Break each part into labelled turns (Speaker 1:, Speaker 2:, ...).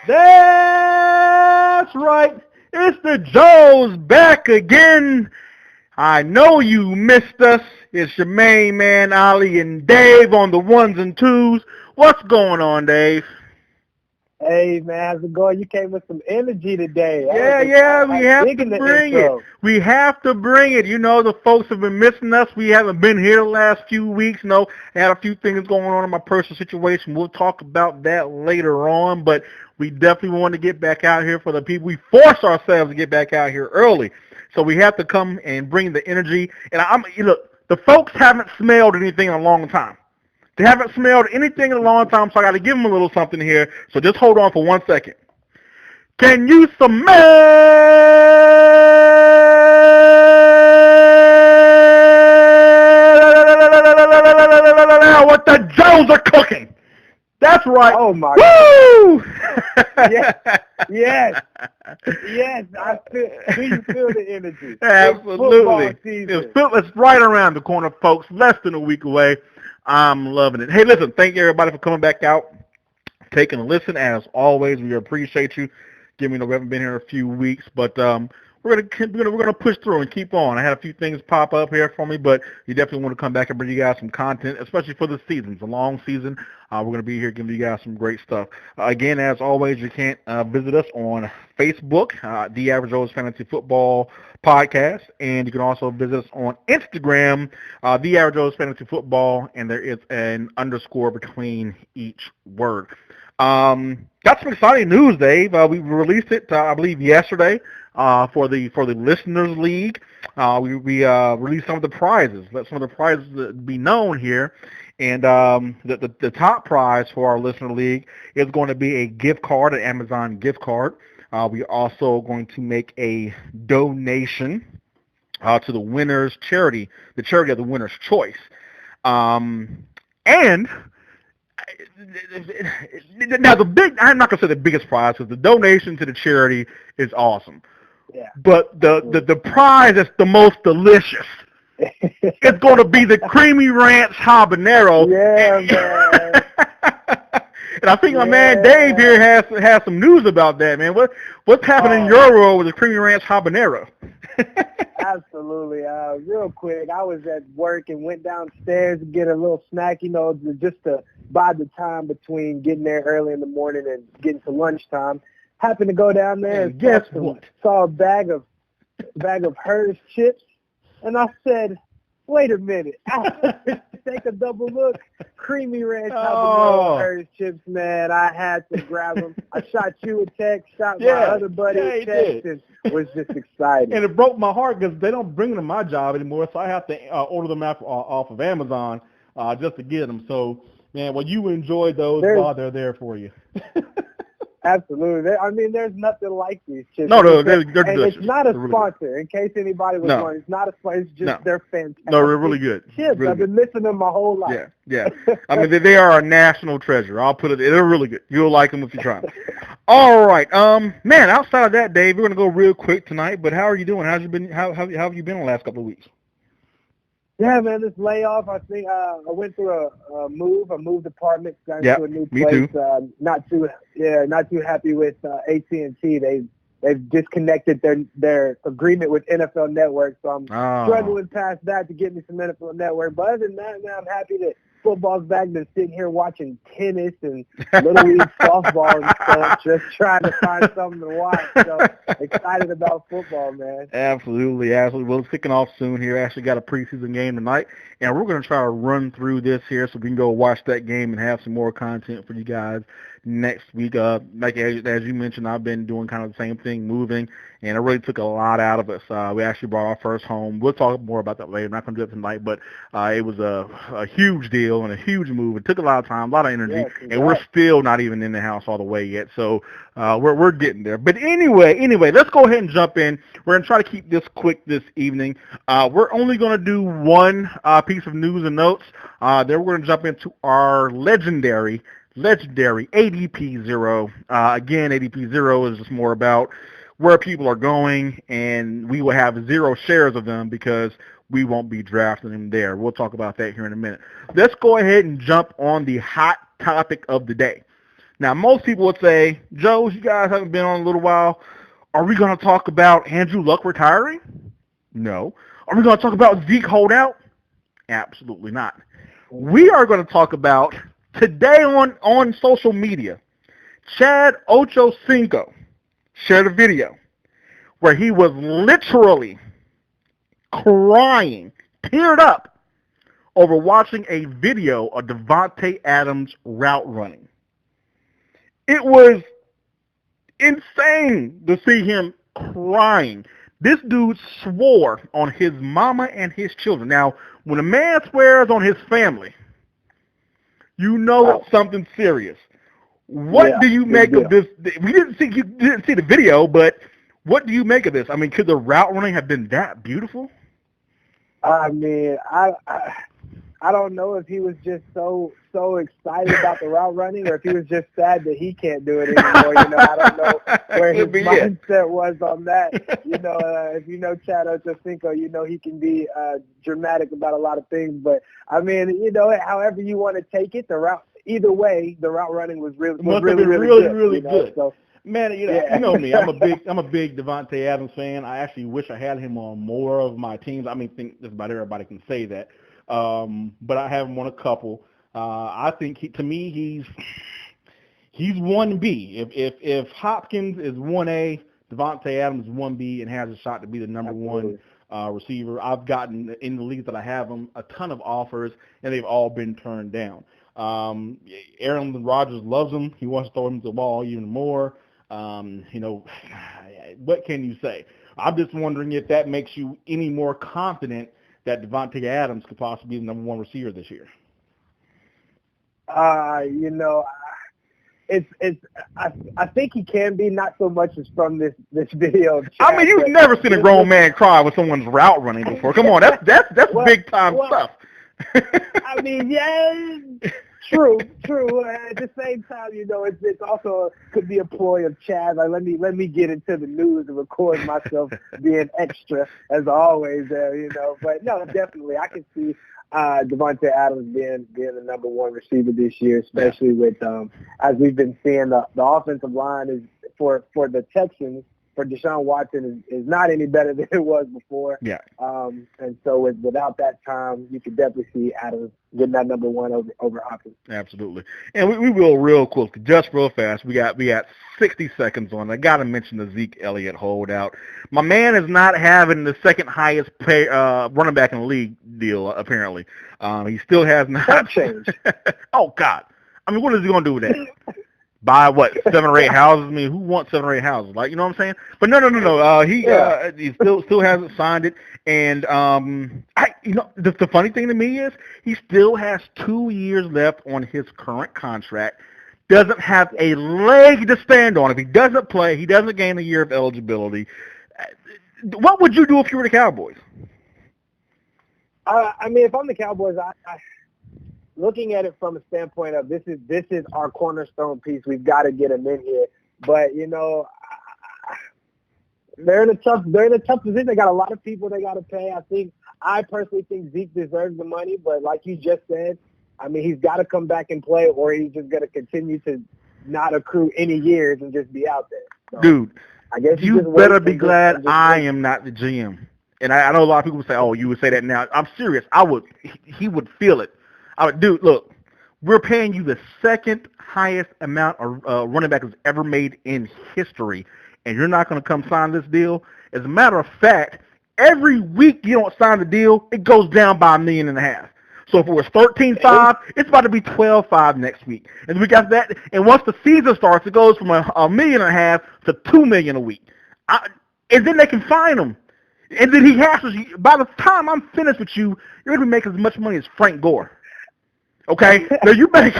Speaker 1: That's right. It's the Joes back again. I know you missed us. It's your main man, Oli and Dave on the ones and twos. What's going on, Dave?
Speaker 2: Hey man, how's it going? You came with some energy today.
Speaker 1: Yeah, we
Speaker 2: I'm
Speaker 1: have to
Speaker 2: digging the
Speaker 1: bring it.
Speaker 2: intro.
Speaker 1: We have to bring it. You know, the folks have been missing us. We haven't been here the last few weeks. You know, I had a few things going on in my personal situation. We'll talk about that later on, but we definitely want to get back out here for the people. We force ourselves to get back out here early. So we have to come and bring the energy. And look, the folks haven't smelled anything in a long time. They haven't smelled anything in a long time, so I got to give them a little something here. So just hold on for 1 second. Can you smell what the Joes are cooking? That's right.
Speaker 2: Oh my
Speaker 1: Woo!
Speaker 2: God. Yes. Do you feel the energy?
Speaker 1: Absolutely.
Speaker 2: It's
Speaker 1: It's right around the corner, folks. Less than a week away. I'm loving it. Hey, listen, thank you everybody for coming back out, taking a listen. As always, we appreciate you. We haven't been here in a few weeks, but we're gonna push through and keep on. I had a few things pop up here for me, but you definitely want to come back and bring you guys some content, especially for the season. It's a long season. We're gonna be here giving you guys some great stuff. Again, as always, you can visit us on Facebook, The Average Joe's Fantasy Football Podcast, and you can also visit us on Instagram, The Average Joe's Fantasy Football, and there is an underscore between each word. Got some exciting news, Dave. We released it, I believe, yesterday for the Listeners League. We released some of the prizes. Let some of the prizes be known here. And the top prize for our Listener League is going to be a gift card, an Amazon gift card. We're also going to make a donation to the winner's charity, the charity of the winner's choice. And now I'm not gonna say the biggest prize because the donation to the charity is awesome.
Speaker 2: Yeah.
Speaker 1: But the prize that's the most delicious, it's going to be the creamy ranch habanero.
Speaker 2: Yeah, man.
Speaker 1: And I think my man Dave here has some news about that, man. What's happening in your world with the creamy ranch habanero?
Speaker 2: Absolutely. Real quick, I was at work and went downstairs to get a little snack, just to buy the time between getting there early in the morning and getting to lunchtime. Happened to go down there and
Speaker 1: guess what?
Speaker 2: Saw a bag of Hers chips, and I said, "Wait a minute!" Take a double look. Creamy ranch habanero Hers chips, man. I had to grab them. I shot you a text, shot my other buddy a text, and was just excited.
Speaker 1: And it broke my heart because they don't bring them to my job anymore, so I have to order them off of Amazon just to get them. So, man, well, you enjoy those while they're there for you.
Speaker 2: Absolutely. There's nothing like these chips.
Speaker 1: No, they're delicious.
Speaker 2: And it's not a
Speaker 1: really
Speaker 2: sponsor. In case anybody was wondering, it's not a sponsor. It's just they're fantastic.
Speaker 1: No, they're really good.
Speaker 2: Chips.
Speaker 1: Really
Speaker 2: I've been missing them my whole life.
Speaker 1: Yeah. I mean, they are a national treasure. I'll put it. They're really good. You'll like them if you try them. All right. Man, outside of that, Dave, we're gonna go real quick tonight. But how are you doing? How have you been the last couple of weeks?
Speaker 2: Yeah, man, this layoff, I think I went through a move. I moved apartments, got into a new place.
Speaker 1: Me too.
Speaker 2: Not too happy with AT&T. They've disconnected their agreement with NFL Network, so I'm struggling past that to get me some NFL Network. But other than that, man, I'm happy that football's back. Been sitting here watching tennis and little league softball and stuff, just trying to find something to watch. So excited about football, man.
Speaker 1: Absolutely. Well, it's kicking off soon here. Actually got a preseason game tonight, and we're going to try to run through this here so we can go watch that game and have some more content for you guys next week. Like as you mentioned, I've been doing kind of the same thing, moving, and it really took a lot out of us. We actually brought our first home. We'll talk more about that later. I'm not going to do it tonight, but it was a huge deal and a huge move. It took a lot of time, a lot of energy, and we're still not even in the house all the way yet. So we're getting there. But anyway, let's go ahead and jump in. We're going to try to keep this quick this evening. We're only going to do one piece of news and notes. Then we're going to jump into our legendary ADP Zero. Again, ADP Zero is just more about where people are going, and we will have zero shares of them because we won't be drafting them there. We'll talk about that here in a minute. Let's go ahead and jump on the hot topic of the day. Now, most people would say, Joe, you guys haven't been on a little while. Are we going to talk about Andrew Luck retiring? No. Are we going to talk about Zeke holdout? Absolutely not. We are going to talk about today on social media. Chad Ochocinco shared a video where he was literally crying, teared up over watching a video of Davante Adams route running. It was insane to see him crying. This dude swore on his mama and his children. Now, when a man swears on his family, you know it's something serious. What do you make of this? You didn't see the video, but what do you make of this? I mean, could the route running have been that beautiful?
Speaker 2: I mean, I don't know if he was just so excited about the route running, or if he was just sad that he can't do it anymore. You know, I don't know where his mindset was on that. You know, if you know Chad Ochocinco, you know he can be dramatic about a lot of things. But I mean, you know, however you want to take it, either way, the route running was really good. So,
Speaker 1: man, you know me. I'm a big Davante Adams fan. I actually wish I had him on more of my teams. I mean, I think just about everybody can say that. But I have him on a couple. I think he's 1B. If Hopkins is 1A, Davante Adams is 1B and has a shot to be the number one receiver. I've gotten in the league that I have him a ton of offers, and they've all been turned down. Aaron Rodgers loves him. He wants to throw him the ball even more. You know, what can you say? I'm just wondering if that makes you any more confident that Davante Adams could possibly be the number one receiver this year.
Speaker 2: You know, I think he can be, not so much as from this video.
Speaker 1: I mean, you've never seen a grown man cry when someone's route running before. Come on, that's big time stuff.
Speaker 2: I mean, yeah, true. At the same time, you know, it's also could be a ploy of Chad. Like, let me get into the news and record myself being extra as always there, you know. But no, definitely, I can see Davante Adams being the number one receiver this year, especially with as we've been seeing the offensive line is for the Texans. For Deshaun Watson is not any better than it was before.
Speaker 1: Yeah.
Speaker 2: And so without that time, you could definitely see Adams getting that number one over Hopkins.
Speaker 1: Absolutely. And we will real quick, just real fast. We got 60 seconds on. I got to mention the Zeke Elliott holdout. My man is not having the second highest pay running back in the league deal, apparently. He still has not.
Speaker 2: That changed.
Speaker 1: Oh, God. I mean, what is he going to do with that? Buy what, 7 or 8 houses? I mean, who wants 7 or 8 houses? Like, you know what I'm saying? But no. He still hasn't signed it. And the funny thing to me is he still has 2 years left on his current contract. Doesn't have a leg to stand on. If he doesn't play, he doesn't gain a year of eligibility. What would you do if you were the Cowboys?
Speaker 2: I mean, if I'm the Cowboys, I looking at it from a standpoint of this is our cornerstone piece. We've got to get him in here. But, you know, they're in a tough position. They got a lot of people they got to pay. I personally think Zeke deserves the money, but like you just said, I mean, he's got to come back and play, or he's just going to continue to not accrue any years and just be out there. So,
Speaker 1: dude,
Speaker 2: I guess
Speaker 1: you better be glad I am not the GM. And I know a lot of people say, oh, you would say that now. I'm serious. He would feel it. Dude, look, we're paying you the second highest amount of running back that's ever made in history, and you're not going to come sign this deal. As a matter of fact, every week you don't sign the deal, it goes down by $1.5 million. So if it was 13.5, it's about to be 12.5 next week. And we got that. And once the season starts, it goes from $1.5 million to $2 million a week. And then they can fine him. And then he has to. By the time I'm finished with you, you're going to be making as much money as Frank Gore. Okay? Now, you better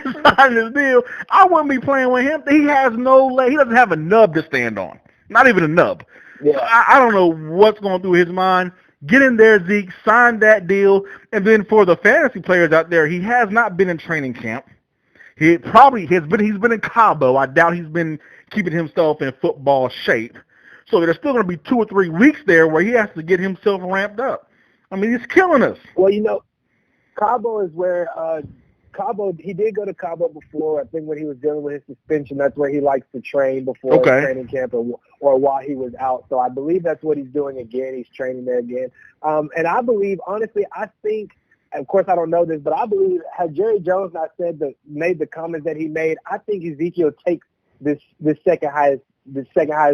Speaker 1: sign this deal. I wouldn't be playing with him. He has no leg. He doesn't have a nub to stand on. Not even a nub. Yeah. So I don't know what's going through his mind. Get in there, Zeke. Sign that deal. And then for the fantasy players out there, he has not been in training camp. He probably has been. He's been in Cabo. I doubt he's been keeping himself in football shape. So there's still going to be 2 or 3 weeks there where he has to get himself ramped up. I mean, he's killing us.
Speaker 2: Well, you know, Cabo is where Cabo, he did go to Cabo before. I think when he was dealing with his suspension, that's where he likes to train before training camp or while he was out. So I believe that's what he's doing again. He's training there again. And I believe, honestly, I think, of course I don't know this, but I believe had Jerry Jones not made the comments that he made, I think Ezekiel takes this second highest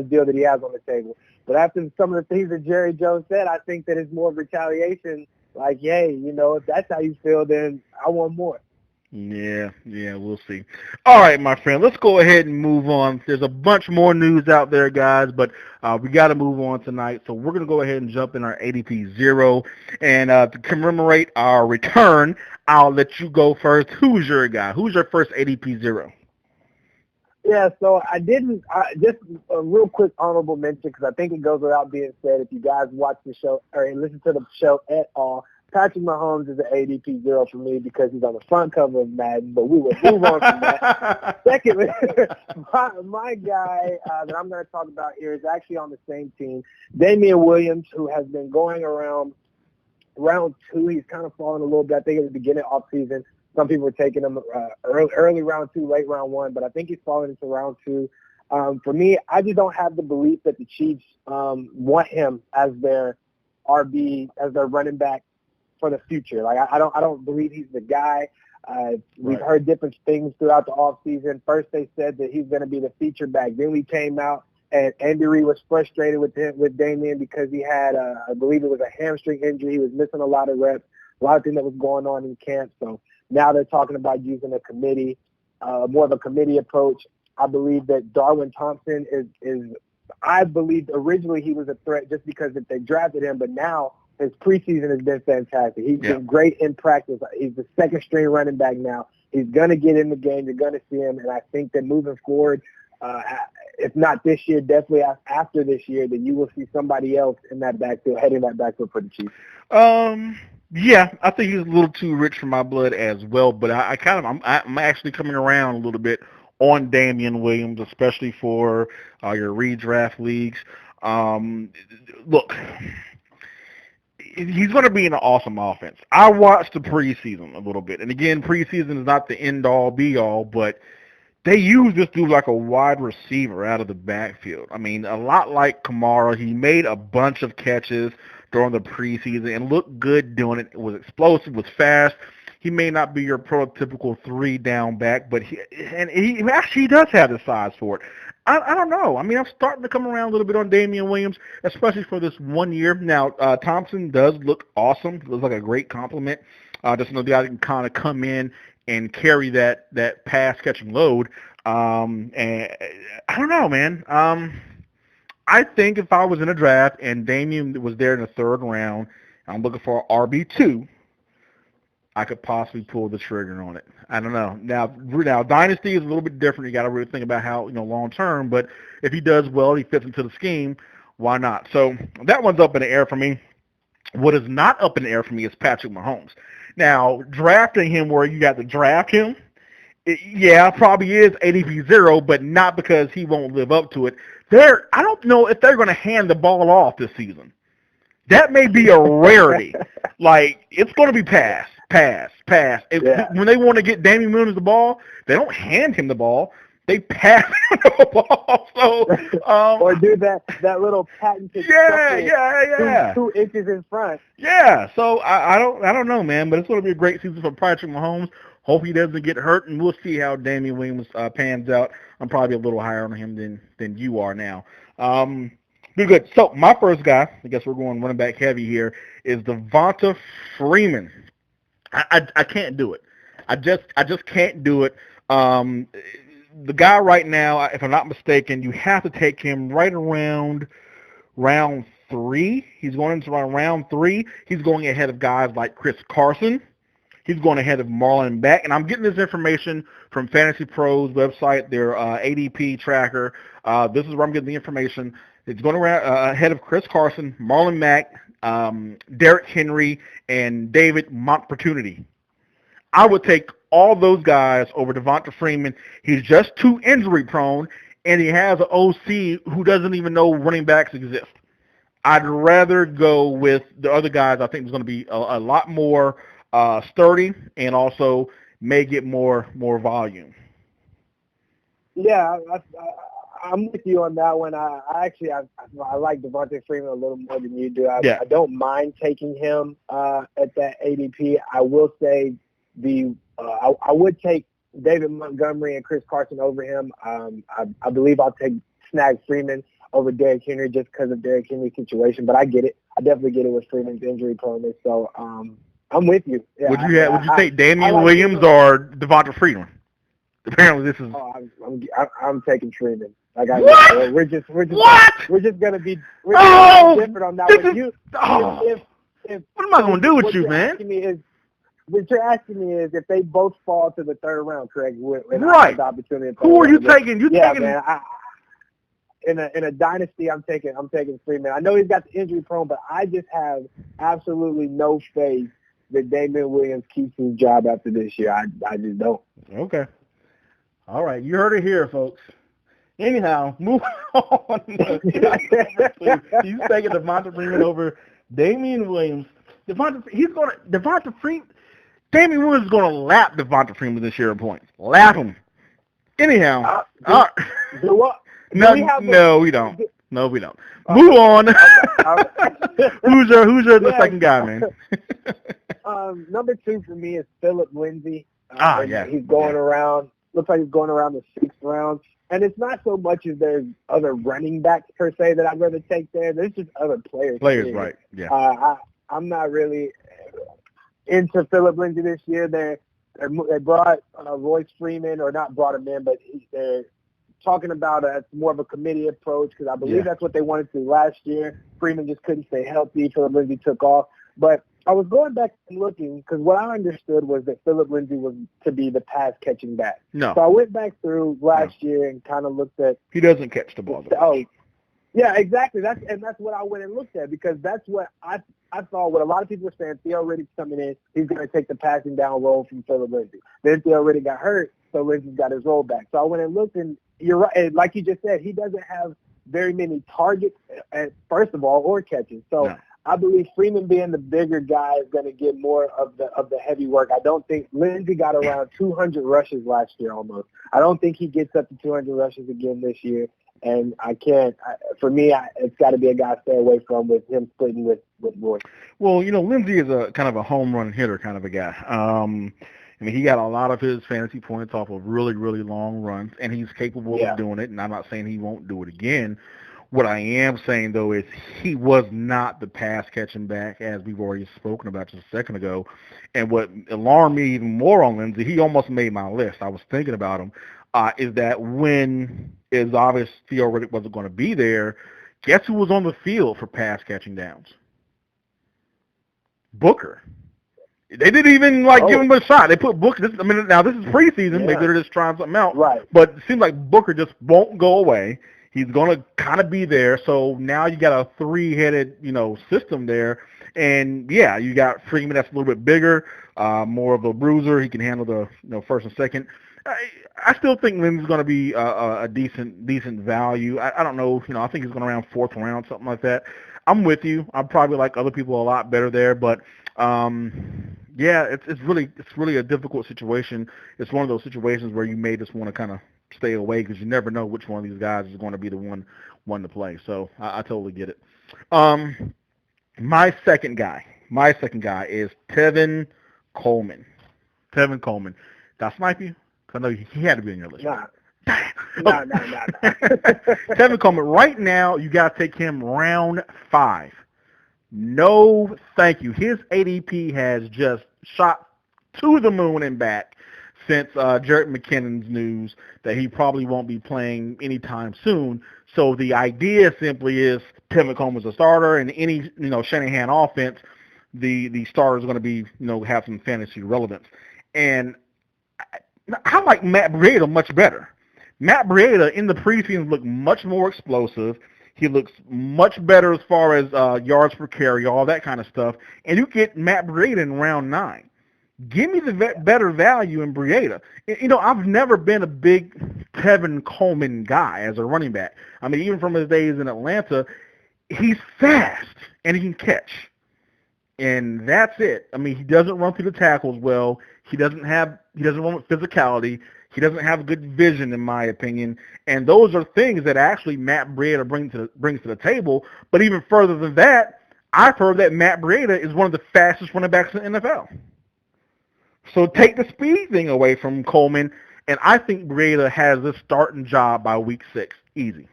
Speaker 2: deal that he has on the table. But after some of the things that Jerry Jones said, I think that it's more of retaliation. Like, hey, if that's how you feel, then I want more.
Speaker 1: Yeah, we'll see. All right, my friend, let's go ahead and move on. There's a bunch more news out there, guys, but we got to move on tonight. So we're going to go ahead and jump in our ADP Zero. And to commemorate our return, I'll let you go first. Who's your guy? Who's your first ADP Zero?
Speaker 2: Yeah, so just a real quick honorable mention, because I think it goes without being said, if you guys watch the show or listen to the show at all, Patrick Mahomes is an ADP Zero for me because he's on the front cover of Madden, but we will move on from that. Secondly, my guy that I'm going to talk about here is actually on the same team, Damian Williams, who has been going around round 2. He's kind of fallen a little bit. I think at the beginning of off-season, some people were taking him early round 2, late round 1, but I think he's fallen into round 2. For me, I just don't have the belief that the Chiefs want him as their RB, as their running back for the future. Like I don't believe he's the guy. We've heard different things throughout the offseason. First they said that he's going to be the feature back. Then we came out and Andy Reid was frustrated with Damian because he had, I believe it was a hamstring injury. He was missing a lot of reps, a lot of things that was going on in camp. So now they're talking about using a committee, more of a committee approach. I believe that Darwin Thompson is I believe originally he was a threat just because if they drafted him, but now his preseason has been fantastic. He's been great in practice. He's the second string running back now. He's going to get in the game. You're going to see him. And I think that moving forward, if not this year, definitely after this year, that you will see somebody else in that backfield, heading that backfield for the Chiefs.
Speaker 1: Yeah, I think he's a little too rich for my blood as well. But I'm actually coming around a little bit on Damian Williams, especially for your redraft leagues. Look, he's going to be in an awesome offense. I watched the preseason a little bit. And again, preseason is not the end-all, be-all, but they use this dude like a wide receiver out of the backfield. I mean, a lot like Kamara. He made a bunch of catches during the preseason and looked good doing it. It was explosive, was fast. He may not be your prototypical 3-down back, but he actually does have the size for it. I don't know. I mean, I'm starting to come around a little bit on Damian Williams, especially for this 1 year. Now, Thompson does look awesome. Looks like a great compliment. Just another guy that can kind of come in and carry that pass-catching load. And I don't know, man. I think if I was in a draft and Damian was there in the 3rd round, and I'm looking for an RB2, I could possibly pull the trigger on it. I don't know. Now Dynasty is a little bit different. You got to really think about how, long term. But if he does well, he fits into the scheme, why not? So that one's up in the air for me. What is not up in the air for me is Patrick Mahomes. Now, drafting him where you got to draft him, probably is ADP Zero, but not because he won't live up to it. I don't know if they're going to hand the ball off this season. That may be a rarity. Like, it's going to be pass. When they want to get Damian Williams the ball, they don't hand him the ball. They pass him the ball. So,
Speaker 2: or do that little patented 2 inches in front.
Speaker 1: Yeah. So I don't know, man. But it's going to be a great season for Patrick Mahomes. Hope he doesn't get hurt, and we'll see how Damian Williams pans out. I'm probably a little higher on him than you are now. Good. So my first guy, I guess we're going running back heavy here, is Devonta Freeman. I can't do it. I just can't do it. The guy right now, if I'm not mistaken, you have to take him right around round 3. He's going into round 3. He's going ahead of guys like Chris Carson. He's going ahead of Marlon Mack. And I'm getting this information from Fantasy Pros website, their ADP tracker. This is where I'm getting the information. It's going around ahead of Chris Carson, Marlon Mack, Derrick Henry, and David Montopportunity. I would take all those guys over Devonta Freeman. He's just too injury prone, and he has an OC who doesn't even know running backs exist. I'd rather go with the other guys. I think is going to be a lot more sturdy and also may get more volume.
Speaker 2: Yeah, I'm with you on that one. I like Devontae Freeman a little more than you do. I don't mind taking him at that ADP. I will say I would take David Montgomery and Chris Carson over him. I believe I'll snag Freeman over Derrick Henry just because of Derrick Henry's situation. But I get it. I definitely get it with Freeman's injury proneness. So I'm with you. Yeah,
Speaker 1: would you take Damian Williams or Devonta Freeman? Apparently, this is.
Speaker 2: Oh, I'm taking Freeman.
Speaker 1: What?
Speaker 2: We're just gonna be different on that one.
Speaker 1: What am I gonna do with you, man?
Speaker 2: What you're asking me is if they both fall to the third round, Craig.
Speaker 1: Right.
Speaker 2: The opportunity.
Speaker 1: Who are you taking?
Speaker 2: Man. In a dynasty, I'm taking Freeman. I know he's got the injury prone, but I just have absolutely no faith that Damian Williams keeps his job after this year. I just don't.
Speaker 1: Okay. All right, you heard it here, folks. Anyhow, move on. He's taking Devonta Freeman over Damian Williams. Damian Williams is going to lap Devonta Freeman this year in points. Lap him. Anyhow. No, we don't. Move on. Who's your second guy, man?
Speaker 2: Number 2 for me is Phillip Lindsay. He's going around. Looks like he's going around the 6th round. And it's not so much as there's other running backs, per se, that I'd rather take there. There's just other players.
Speaker 1: Right, yeah.
Speaker 2: I'm not really into Phillip Lindsay this year. They brought Royce Freeman, or not brought him in, but they're talking about more of a committee approach because I believe that's what they wanted to last year. Freeman just couldn't stay healthy. Phillip Lindsay took off. But I was going back and looking because what I understood was that Phillip Lindsay was to be the pass-catching back.
Speaker 1: No.
Speaker 2: So I went back through last year and kind of looked at.
Speaker 1: He doesn't catch the ball.
Speaker 2: Yeah, exactly. That's what I went and looked at because that's what I saw. What a lot of people were saying. Theo Riddick's coming in. He's going to take the passing down role from Phillip Lindsay. Then Theo Riddick got hurt, so Lindsay's got his role back. So I went and looked, and you're right. And like you just said, he doesn't have very many targets, first of all, or catches. So. No. I believe Freeman being the bigger guy is going to get more of the heavy work. I don't think Lindsay got around 200 rushes last year almost. I don't think he gets up to 200 rushes again this year. And I can't. For me, it's got to be a guy I stay away from with him splitting with Royce.
Speaker 1: Well, Lindsay is a kind of a home run hitter kind of a guy. He got a lot of his fantasy points off of really, really long runs, and he's capable of doing it. And I'm not saying he won't do it again. What I am saying, though, is he was not the pass-catching back, as we've already spoken about just a second ago. And what alarmed me even more on Lindsay, he almost made my list. I was thinking about him, is that when it's obvious Theo Riddick wasn't going to be there, guess who was on the field for pass-catching downs? Booker. They didn't even give him a shot. They put Booker. Now this is preseason. Maybe they're just trying something out.
Speaker 2: Right.
Speaker 1: But it seems like Booker just won't go away. He's going to kind of be there. So now you got a three-headed, system there. And, you got Freeman that's a little bit bigger, more of a bruiser. He can handle the, first and second. I still think Lindsay's going to be a decent value. I don't know. I think he's going around 4th round, something like that. I'm with you. I probably like other people a lot better there. But, it's really a difficult situation. It's one of those situations where you may just want to kind of stay away because you never know which one of these guys is going to be the one to play. So I totally get it. My second guy is Tevin Coleman. Tevin Coleman. Did I snipe you? Because I know he had to be on your list.
Speaker 2: Nah.
Speaker 1: No. Tevin Coleman. Right now, you got to take him round 5. No, thank you. His ADP has just shot to the moon and back since Jerick McKinnon's news that he probably won't be playing anytime soon. So the idea simply is Tevin Coleman's a starter, and any Shanahan offense, the starter is going to be have some fantasy relevance. And I like Matt Breida much better. Matt Breida in the preseason looked much more explosive. He looks much better as far as yards per carry, all that kind of stuff. And you get Matt Breida in round 9. Give me the better value in Breida. I've never been a big Tevin Coleman guy as a running back. Even from his days in Atlanta, he's fast and he can catch. And that's it. I mean, he doesn't run through the tackles well. He doesn't run with physicality. He doesn't have good vision, in my opinion. And those are things that actually Matt Breida brings to the table. But even further than that, I've heard that Matt Breida is one of the fastest running backs in the NFL. So take the speed thing away from Coleman, and I think Breida has this starting job by week 6, easy.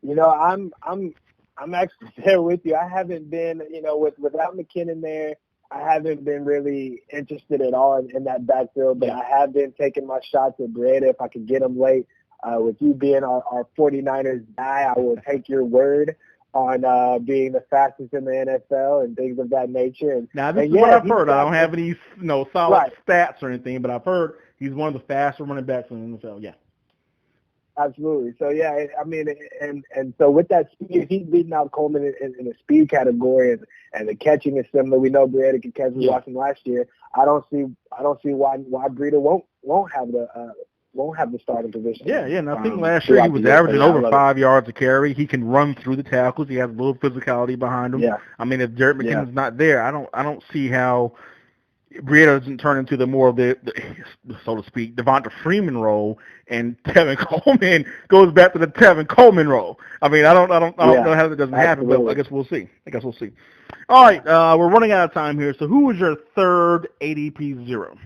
Speaker 2: You know, I'm actually there with you. I haven't been, without McKinnon there, I haven't been really interested at all in that backfield, but I have been taking my shots at Breida if I could get him late. With you being our 49ers guy, I will take your word on being the fastest in the NFL and things of that nature. And
Speaker 1: now, this is what I've heard. I don't have any solid stats or anything, but I've heard he's one of the fastest running backs in the NFL, yeah.
Speaker 2: Absolutely. So, yeah, I mean, and so with that speed, he's beating out Coleman in the speed category, and the catching is similar. We know Breida can catch. We watched him last year. I don't see why Breida won't have the starting position.
Speaker 1: Yeah, and I think last year he was averaging over 5 yards a carry. He can run through the tackles. He has a little physicality behind him.
Speaker 2: Yeah.
Speaker 1: I mean, if Jerick McKinnon's not there, I don't see how Breida doesn't turn into the more of the so to speak, Devonta Freeman role, and Tevin Coleman goes back to the Tevin Coleman role. I mean, I don't know how that doesn't happen, but I guess we'll see. All right, we're running out of time here. So who was your third ADP Zero?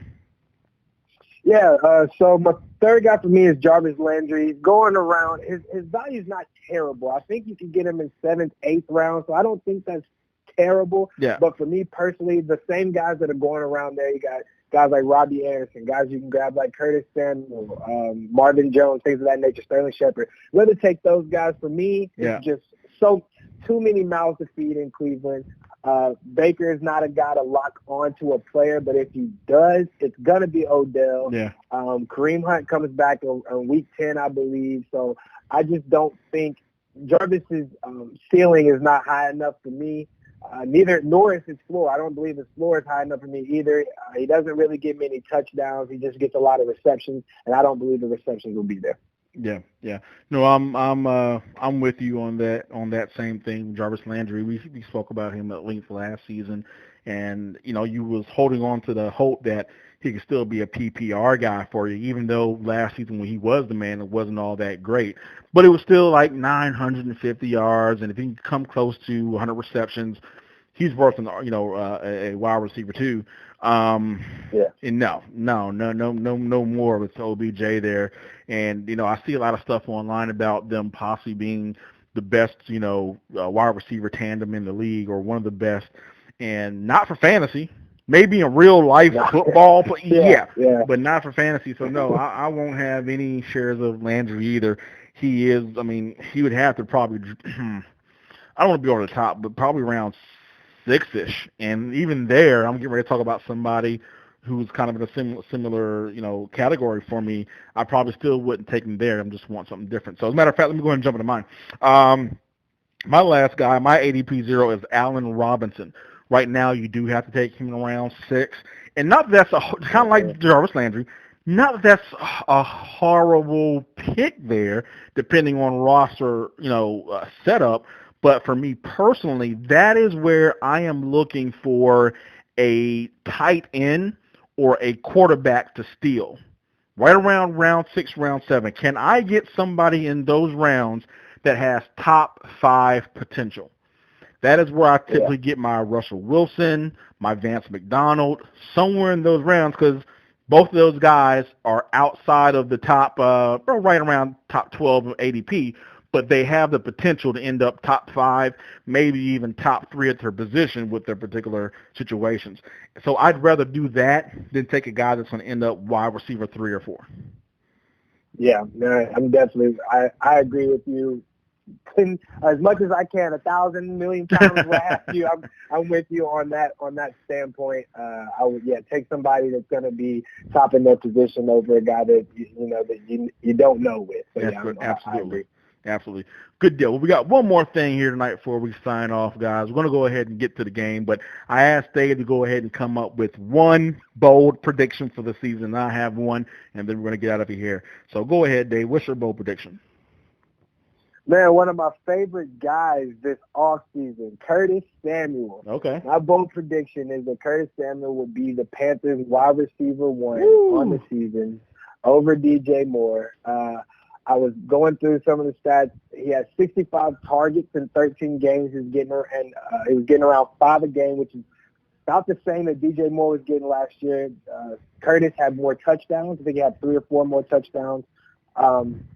Speaker 2: Yeah, so my third guy for me is Jarvis Landry. He's going around. His value is not terrible. I think you can get him in 7th, 8th round, so I don't think that's terrible.
Speaker 1: Yeah.
Speaker 2: But for me personally, the same guys that are going around there, you got guys like Robbie Anderson, guys you can grab like Curtis Samuel, Marvin Jones, things of that nature, Sterling Shepard. Rather take those guys. For me, it's just too many mouths to feed in Cleveland. Baker is not a guy to lock onto a player, but if he does, it's going to be Odell.
Speaker 1: Yeah.
Speaker 2: Kareem Hunt comes back on week 10, I believe. So I just don't think Jarvis's ceiling is not high enough for me. Nor is his floor. I don't believe his floor is high enough for me either. He doesn't really get many touchdowns. He just gets a lot of receptions, and I don't believe the receptions will be there.
Speaker 1: Yeah. No, I'm with you on that same thing. Jarvis Landry. We spoke about him at length last season, and you was holding on to the hope that he could still be a PPR guy for you, even though last season when he was the man, it wasn't all that great. But it was still like 950 yards, and if he can come close to 100 receptions, he's worth a wide receiver too. And no more with OBJ there. And I see a lot of stuff online about them possibly being the best wide receiver tandem in the league, or one of the best, and not for fantasy. Maybe in real life football, but but not for fantasy. So no, I won't have any shares of Landry either. He would have to probably, I don't want to be over the top, but probably around 6-ish. And even there, I'm getting ready to talk about somebody who's kind of in a similar category for me. I probably still wouldn't take him there. I just want something different. So as a matter of fact, let me go ahead and jump into mine. My last guy, my ADP Zero, is Allen Robinson. Right now, you do have to take him around 6. And not that that's kind of like Jarvis Landry, not that that's a horrible pick there, depending on roster, setup. But for me personally, that is where I am looking for a tight end or a quarterback to steal. Right around round 6, round 7. Can I get somebody in those rounds that has top 5 potential? That is where I typically get my Russell Wilson, my Vance McDonald, somewhere in those rounds, because both of those guys are outside of the top, right around top 12 of ADP, but they have the potential to end up top 5, maybe even top 3 at their position with their particular situations. So I'd rather do that than take a guy that's going to end up wide receiver 3 or 4.
Speaker 2: Yeah, I'm definitely, I agree with you. As much as I can, 1,000 million times what have you. I'm with you on that standpoint. I would take somebody that's going to be top in their position over a guy that you don't know with. So,
Speaker 1: Absolutely. Good deal. Well, we got one more thing here tonight before we sign off, guys. We're going to go ahead and get to the game, but I asked Dave to go ahead and come up with one bold prediction for the season. I have one, and then we're going to get out of here. So go ahead, Dave. What's your bold prediction?
Speaker 2: Man, one of my favorite guys this offseason, Curtis Samuel.
Speaker 1: Okay.
Speaker 2: My bold prediction is that Curtis Samuel will be the Panthers' wide receiver one on the season over DJ Moore. I was going through some of the stats. He has 65 targets in 13 games. He was getting around 5 a game, which is about the same that DJ Moore was getting last year. Curtis had more touchdowns. I think he had 3 or 4 more touchdowns.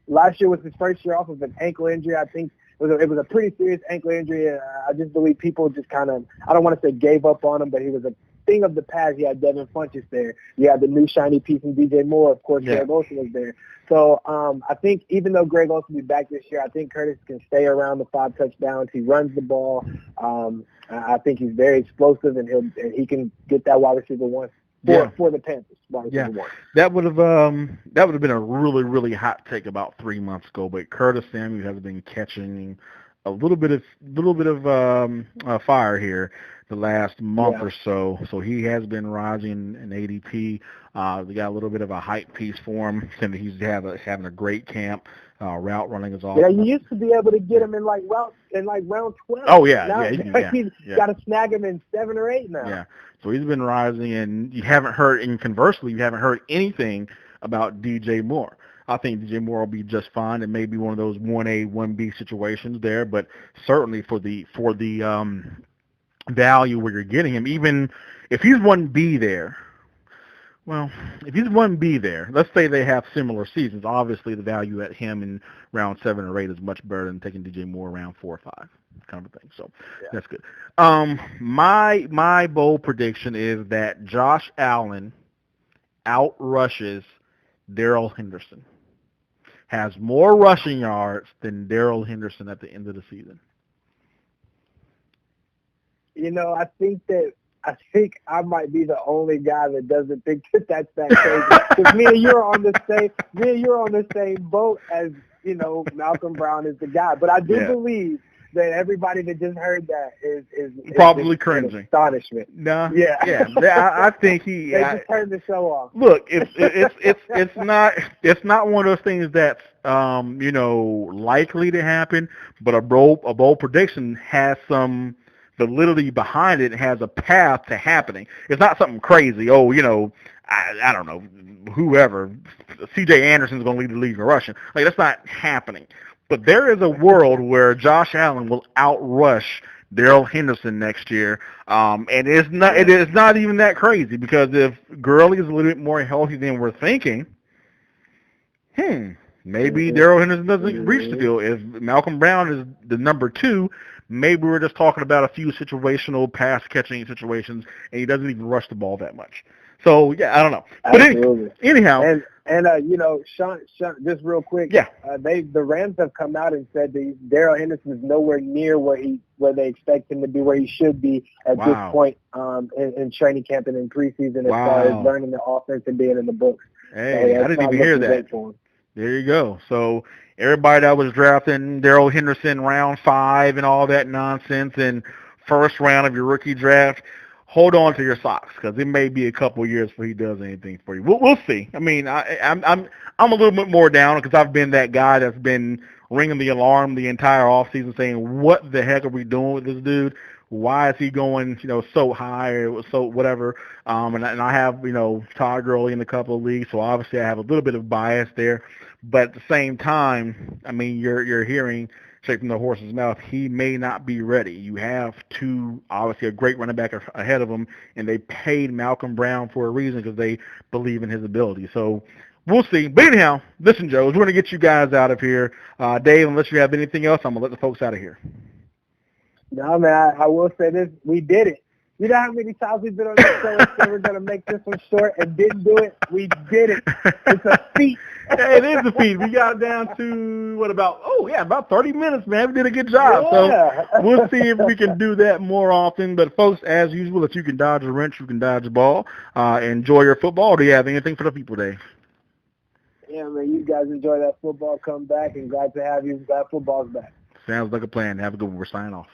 Speaker 2: Last year was his first year off of an ankle injury. I think it was a pretty serious ankle injury. I just believe people just kind of, I don't want to say gave up on him, but he was a thing of the past. You had Devin Funchess there. You had the new shiny piece in DJ Moore. Of course, Greg Olsen was there. So I think even though Greg Olsen will be back this year, I think Curtis can stay around the 5 touchdowns. He runs the ball. I think he's very explosive, and he can get that wide receiver one for the Panthers.
Speaker 1: Yeah, that would have been a really, really hot take about 3 months ago. But Curtis Samuel has been catching a little bit of fire here the last month or so. So he has been rising in ADP. We got a little bit of a hype piece for him, saying that he's having a great camp. Route running is awesome.
Speaker 2: Yeah, you used to be able to get him in round 12.
Speaker 1: Oh yeah,
Speaker 2: now,
Speaker 1: he's
Speaker 2: got to snag him in 7 or 8 now.
Speaker 1: Yeah, so he's been rising, and conversely, you haven't heard anything about DJ Moore. I think DJ Moore will be just fine. It may be one of those 1A, 1B situations there, but certainly for the value where you're getting him, even if he's 1B there. Well, if he's 1B there, let's say they have similar seasons, obviously the value at him in round 7 or 8 is much better than taking DJ Moore around 4 or 5, kind of a thing. So that's good. My bold prediction is that Josh Allen outrushes Darrell Henderson, has more rushing yards than Darrell Henderson at the end of the season.
Speaker 2: I think I might be the only guy that doesn't think that's that crazy. Because me and you're on the same boat as Malcolm Brown is the guy. But I do believe that everybody that just heard that is
Speaker 1: probably cringing,
Speaker 2: astonishment.
Speaker 1: No, I think
Speaker 2: they just turned the show off.
Speaker 1: Look, it's not one of those things that's likely to happen, but a bold prediction has some validity behind it and has a path to happening. It's not something crazy. I don't know, whoever, C.J. Anderson's going to lead the league in rushing. That's not happening. But there is a world where Josh Allen will outrush Darrell Henderson next year, and it is not even that crazy, because if Gurley is a little bit more healthy than we're thinking, maybe Darrell Henderson doesn't reach the field. If Malcolm Brown is the number 2, maybe we're just talking about a few situational pass-catching situations, and he doesn't even rush the ball that much. So, I don't know. But anyhow.
Speaker 2: And Sean, just real quick.
Speaker 1: Yeah.
Speaker 2: The Rams have come out and said that Darrell Henderson is nowhere near where they expect him to be, where he should be at this point in training camp and in preseason as far as learning the offense and being in the books.
Speaker 1: Hey, so I didn't even hear that. There you go. So everybody that was drafting Darrell Henderson round 5 and all that nonsense and first round of your rookie draft, hold on to your socks, because it may be a couple of years before he does anything for you. We'll see. I mean, I'm a little bit more down because I've been that guy that's been ringing the alarm the entire offseason saying, what the heck are we doing with this dude? Why is he going, so high or so whatever? And I have, Todd Gurley in a couple of leagues, so obviously I have a little bit of bias there. But at the same time, I mean, you're hearing straight from the horse's mouth, he may not be ready. You have obviously a great running back ahead of him, and they paid Malcolm Brown for a reason, because they believe in his ability. So we'll see. But anyhow, listen, Joe, we're going to get you guys out of here. Dave, unless you have anything else, I'm going to let the folks out of here.
Speaker 2: No, man, I will say this. We did it. You know how many times we've been on this show and said we're going to make this one short and didn't do it? We did it. It's a feat.
Speaker 1: Yeah, it is a feat. We got down to, about 30 minutes, man. We did a good job. Yeah. So we'll see if we can do that more often. But, folks, as usual, if you can dodge a wrench, you can dodge a ball. Enjoy your football. Do you have anything for the people, Dave?
Speaker 2: Yeah, man, you guys enjoy that football. Come back, and glad to have you. Glad football's back.
Speaker 1: Sounds like a plan. Have a good one. We're signing off.